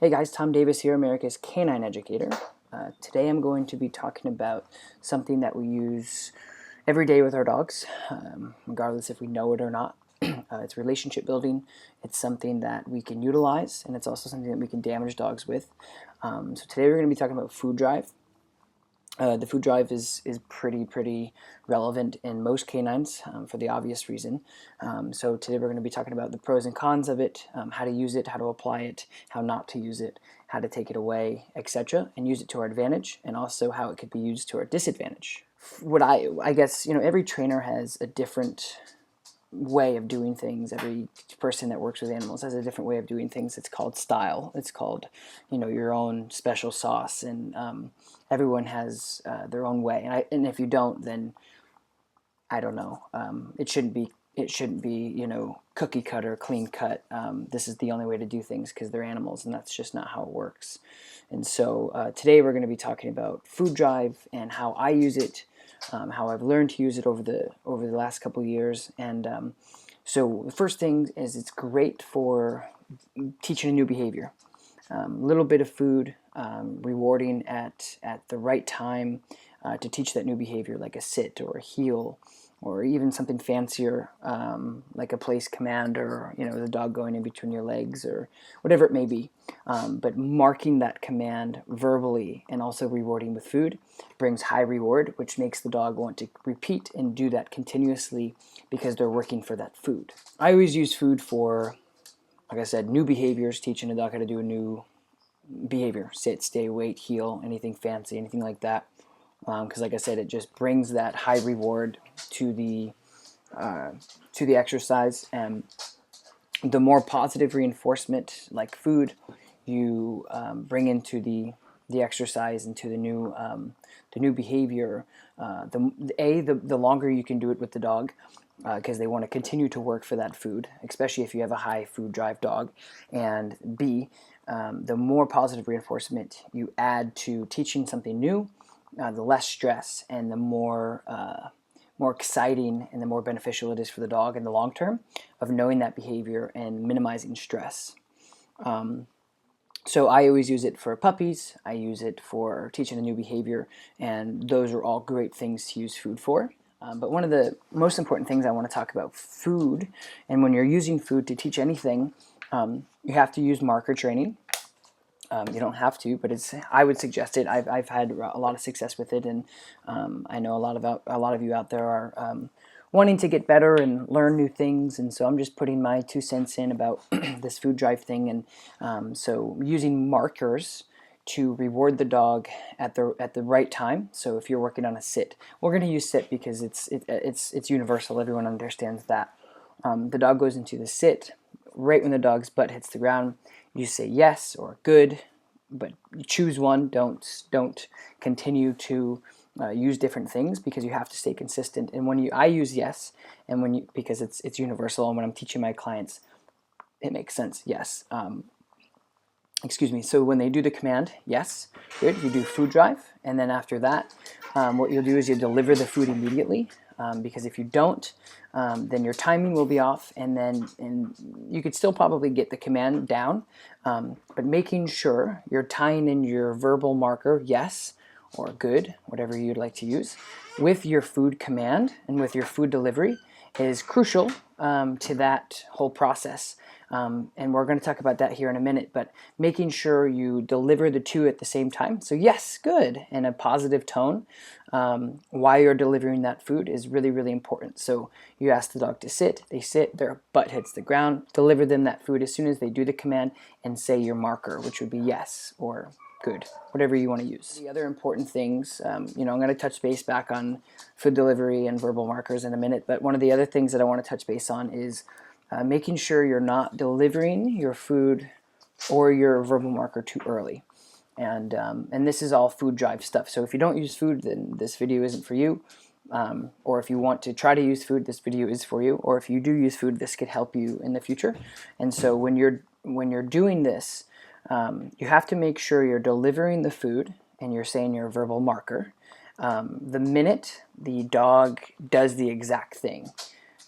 Hey guys, Tom Davis here, America's Canine Educator. Today I'm going to be talking about something that we use every day with our dogs, regardless if we know it or not. It's relationship building. It's something that we can utilize, and it's also something that we can damage dogs with. So today we're going to be talking about food drive. The food drive is pretty relevant in most canines for the obvious reason. So today we're going to be talking about the pros and cons of it, how to use it, how to apply it, how not to use it, how to take it away, etc., and use it to our advantage, and also how it could be used to our disadvantage. I guess every trainer has a different way of doing things. Every person that works with animals has a different way of doing things. It's called style. It's called, your own special sauce, and everyone has their own way. And if you don't, then I don't know. It shouldn't be. Cookie cutter, clean cut. This is the only way to do things because they're animals, and that's just not how it works. And so today we're going to be talking about food drive and how I use it. How I've learned to use it over the last couple of years. And so the first thing is it's great for teaching a new behavior. Little bit of food, rewarding at the right time to teach that new behavior, like a sit or a heel, or even something fancier, like a place command, or the dog going in between your legs, or whatever it may be. But marking that command verbally and also rewarding with food brings high reward, which makes the dog want to repeat and do that continuously because they're working for that food. I always use food for, like I said, new behaviors, teaching a dog how to do a new behavior: sit, stay, wait, heel, anything fancy, anything like that. Because like I said, it just brings that high reward to the exercise, and the more positive reinforcement, like food, you bring into the exercise, into the new behavior, the longer you can do it with the dog, because they want to continue to work for that food, especially if you have a high food drive dog, and B, the more positive reinforcement you add to teaching something new, the less stress and the more exciting and the more beneficial it is for the dog in the long term of knowing that behavior and minimizing stress. So I always use it for puppies. I use it for teaching a new behavior, and those are all great things to use food for. But one of the most important things I want to talk about food, and when you're using food to teach anything, you have to use marker training. You don't have to, but I would suggest it. I've had a lot of success with it, and I know a lot of you out there are wanting to get better and learn new things, and so I'm just putting my 2 cents in about this food drive thing. And so using markers to reward the dog at the right time. So if you're working on a sit, we're going to use sit because it's universal. Everyone understands that. The dog goes into the sit right when the dog's butt hits the ground. You say yes or good, but you choose one. Don't continue to use different things, because you have to stay consistent. And I use yes, and because it's universal, and when I'm teaching my clients, it makes sense. Yes. Excuse me. So when they do the command, yes, good, you do food drive, and then after that, what you'll do is you deliver the food immediately, because if you don't, then your timing will be off, and you could still probably get the command down, but making sure you're tying in your verbal marker, yes, or good, whatever you'd like to use, with your food command and with your food delivery is crucial to that whole process. And we're going to talk about that here in a minute, but making sure you deliver the two at the same time. So yes, good, in a positive tone while you're delivering that food is really, really important. So you ask the dog to sit, they sit, their butt hits the ground, deliver them that food as soon as they do the command, and say your marker, which would be yes or good, whatever you want to use. The other important things, I'm going to touch base back on food delivery and verbal markers in a minute, but one of the other things that I want to touch base on is making sure you're not delivering your food or your verbal marker too early. And this is all food drive stuff. So if you don't use food, then this video isn't for you. Or if you want to try to use food, this video is for you. Or if you do use food, this could help you in the future. And so when you're doing this, you have to make sure you're delivering the food and you're saying your verbal marker the minute the dog does the exact thing.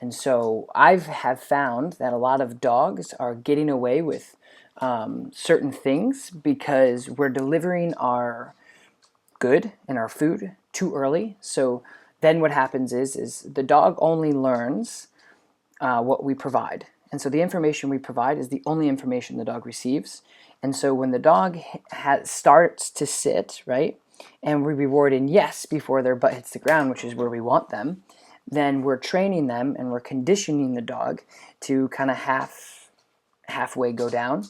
And so I have found that a lot of dogs are getting away with certain things because we're delivering our good and our food too early. So then what happens is the dog only learns what we provide. And so the information we provide is the only information the dog receives. And so when the dog starts to sit, right, and we reward in yes before their butt hits the ground, which is where we want them, then we're training them and we're conditioning the dog to kind of halfway go down.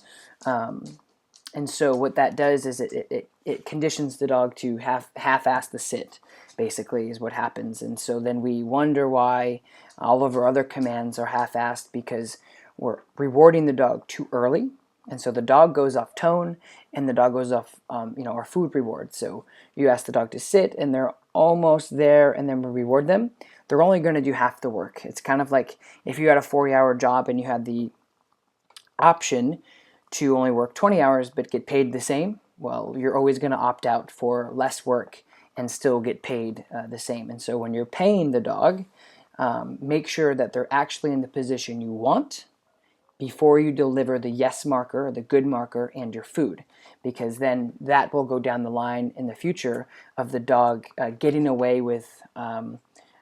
And so what that does is it conditions the dog to half-ass the sit, basically, is what happens. And so then we wonder why all of our other commands are half-assed, because we're rewarding the dog too early. And so the dog goes off tone, and the dog goes off, our food reward. So you ask the dog to sit, and they're almost there, and then we reward them. They're only going to do half the work. It's kind of like if you had a 40-hour job and you had the option to only work 20 hours but get paid the same, well, you're always going to opt out for less work and still get paid the same. And so when you're paying the dog, make sure that they're actually in the position you want before you deliver the yes marker, the good marker, and your food, because then that will go down the line in the future of the dog getting away with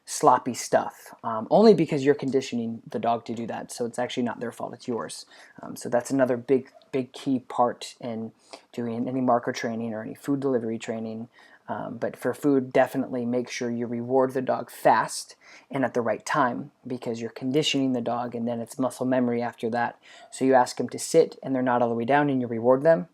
sloppy stuff, only because you're conditioning the dog to do that. So it's actually not their fault, it's yours. So that's another big key part in doing any marker training or any food delivery training. But for food, definitely make sure you reward the dog fast and at the right time, because you're conditioning the dog, and then it's muscle memory after that. So you ask them to sit and they're not all the way down and you reward them.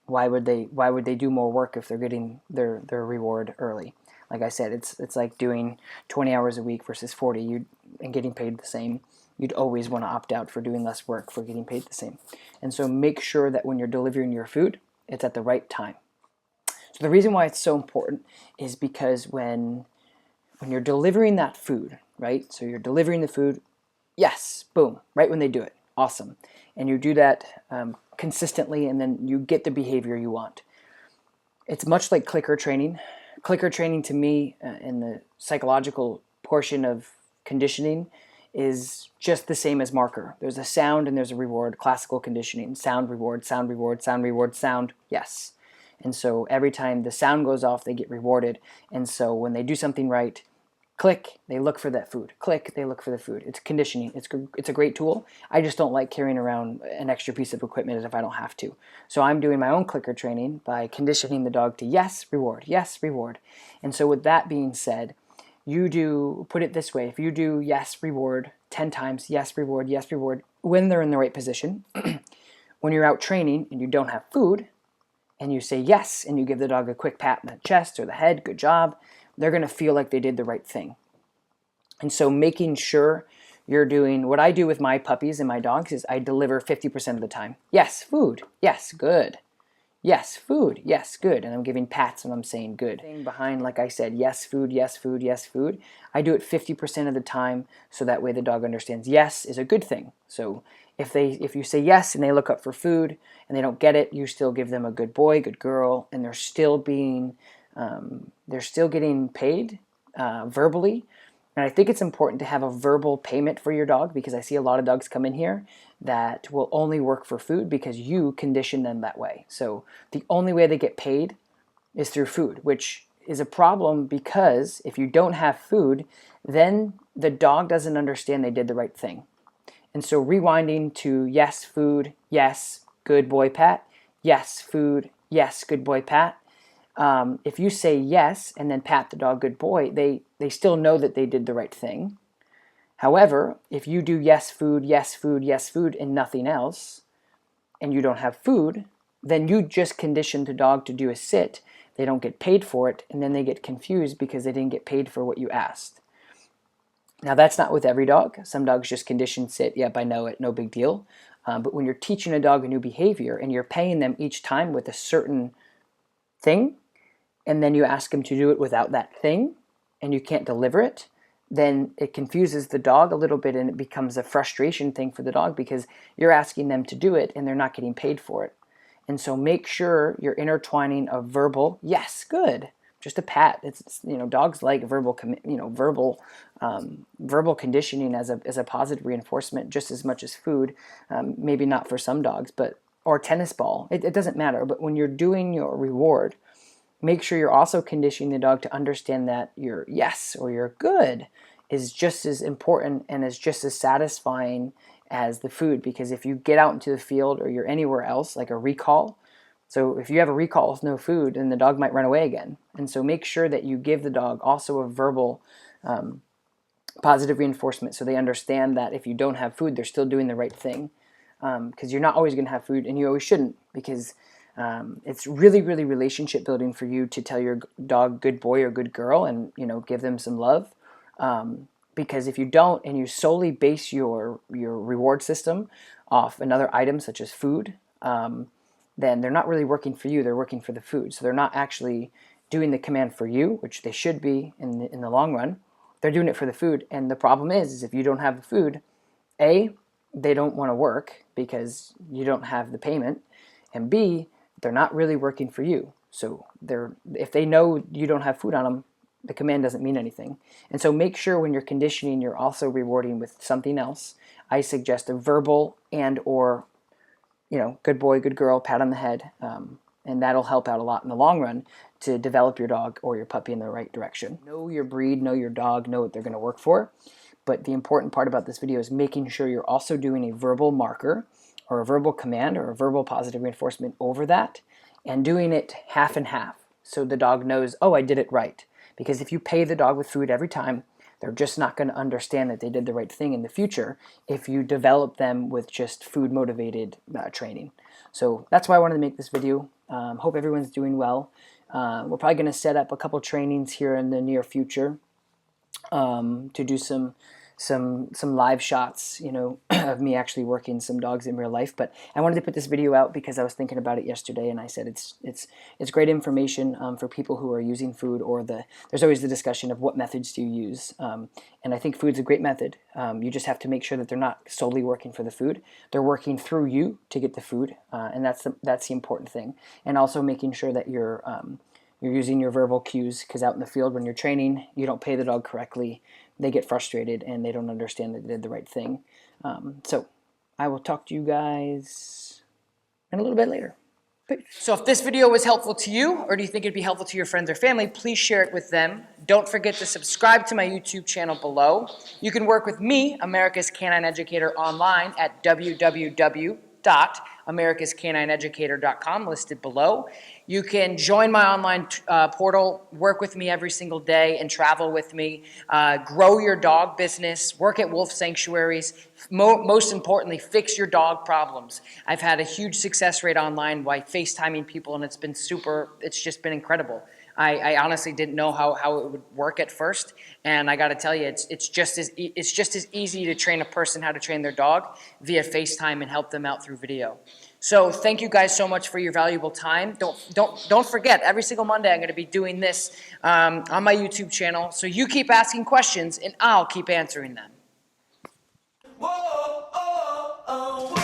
Why would they do more work if they're getting their reward early? Like I said, it's like doing 20 hours a week versus 40 and getting paid the same. You'd always want to opt out for doing less work for getting paid the same. And so make sure that when you're delivering your food, it's at the right time. So the reason why it's so important is because when you're delivering that food, right? So you're delivering the food, yes, boom, right when they do it, awesome. And you do that consistently, and then you get the behavior you want. It's much like clicker training. Clicker training to me, in the psychological portion of conditioning, is just the same as marker. There's a sound and there's a reward. Classical conditioning, sound, reward, sound, reward, sound, reward, sound, yes. And so every time the sound goes off, they get rewarded. And so when they do something right, click, they look for that food. Click, they look for the food. It's conditioning. It's a great tool. I just don't like carrying around an extra piece of equipment as if I don't have to. So I'm doing my own clicker training by conditioning the dog to yes, reward, yes, reward. And so with that being said, put it this way, if you do yes, reward 10 times, yes, reward, when they're in the right position, when you're out training and you don't have food, and you say yes, and you give the dog a quick pat on the chest or the head, good job, they're going to feel like they did the right thing. And so making sure you're doing what I do with my puppies and my dogs is I deliver 50% of the time. Yes, food. Yes, good. Yes, food. Yes, good. And I'm giving pats when I'm saying good. Behind, like I said, yes, food, yes, food, yes, food. I do it 50% of the time, so that way the dog understands yes is a good thing. So if you say yes and they look up for food and they don't get it, you still give them a good boy, good girl, and they're still getting paid verbally. And I think it's important to have a verbal payment for your dog, because I see a lot of dogs come in here that will only work for food because you condition them that way. So the only way they get paid is through food, which is a problem, because if you don't have food, then the dog doesn't understand they did the right thing. And so rewinding to yes, food, yes, good boy, pat, yes, food, yes, good boy, pat. If you say yes and then pat the dog, good boy, they still know that they did the right thing. However, if you do yes, food, yes, food, yes, food, and nothing else, and you don't have food, then you just conditioned the dog to do a sit. They don't get paid for it, and then they get confused because they didn't get paid for what you asked. Now, that's not with every dog. Some dogs just condition sit, yep, I know it, no big deal. But when you're teaching a dog a new behavior and you're paying them each time with a certain thing, and then you ask them to do it without that thing, and you can't deliver it, then it confuses the dog a little bit, and it becomes a frustration thing for the dog because you're asking them to do it and they're not getting paid for it. And so make sure you're intertwining a verbal, yes, good, just a pat. It's dogs like verbal verbal conditioning as a positive reinforcement just as much as food. Maybe not for some dogs, but or tennis ball. It doesn't matter. But when you're doing your reward, make sure you're also conditioning the dog to understand that your yes or your good is just as important and is just as satisfying as the food. Because if you get out into the field or you're anywhere else, like a recall, so if you have a recall with no food, then the dog might run away again. And so make sure that you give the dog also a verbal positive reinforcement, so they understand that if you don't have food, they're still doing the right thing. Because you're not always going to have food, and you always shouldn't, because it's really, really relationship building for you to tell your dog good boy or good girl, and give them some love. Because if you don't, and you solely base your reward system off another item such as food, then they're not really working for you. They're working for the food. So they're not actually doing the command for you, which they should be in the long run. They're doing it for the food. And the problem is if you don't have the food, A, they don't want to work because you don't have the payment, and B, they're not really working for you. So if they know you don't have food on them, the command doesn't mean anything. And so make sure when you're conditioning, you're also rewarding with something else. I suggest a verbal and or good boy, good girl, pat on the head, and that'll help out a lot in the long run to develop your dog or your puppy in the right direction. Know your breed, know your dog, know what they're going to work for. But the important part about this video is making sure you're also doing a verbal marker or a verbal command or a verbal positive reinforcement over that, and doing it half and half so the dog knows, oh, I did it right. Because if you pay the dog with food every time, they're just not going to understand that they did the right thing in the future if you develop them with just food-motivated training. So that's why I wanted to make this video. Hope everyone's doing well. We're probably going to set up a couple trainings here in the near future to do some live shots, of me actually working some dogs in real life. But I wanted to put this video out because I was thinking about it yesterday, and I said it's great information for people who are using food, or there's always the discussion of what methods do you use. And I think food's a great method. You just have to make sure that they're not solely working for the food; they're working through you to get the food, and that's the important thing. And also making sure that you're using your verbal cues, because out in the field when you're training, you don't pay the dog correctly, they get frustrated and they don't understand that they did the right thing. So I will talk to you guys in a little bit later. Peace. So if this video was helpful to you, or do you think it'd be helpful to your friends or family, please share it with them. Don't forget to subscribe to my YouTube channel below. You can work with me, America's Canine Educator, online at www.americascanineeducator.com, listed below. You can join my online portal, work with me every single day, and travel with me. Grow your dog business, work at wolf sanctuaries. Most importantly, fix your dog problems. I've had a huge success rate online by FaceTiming people, and it's just been incredible. I honestly didn't know how it would work at first, and I got to tell you, it's just as easy to train a person how to train their dog via FaceTime and help them out through video. So thank you guys so much for your valuable time. Don't forget, every single Monday I'm going to be doing this on my YouTube channel. So you keep asking questions, and I'll keep answering them. Whoa, oh, oh, oh.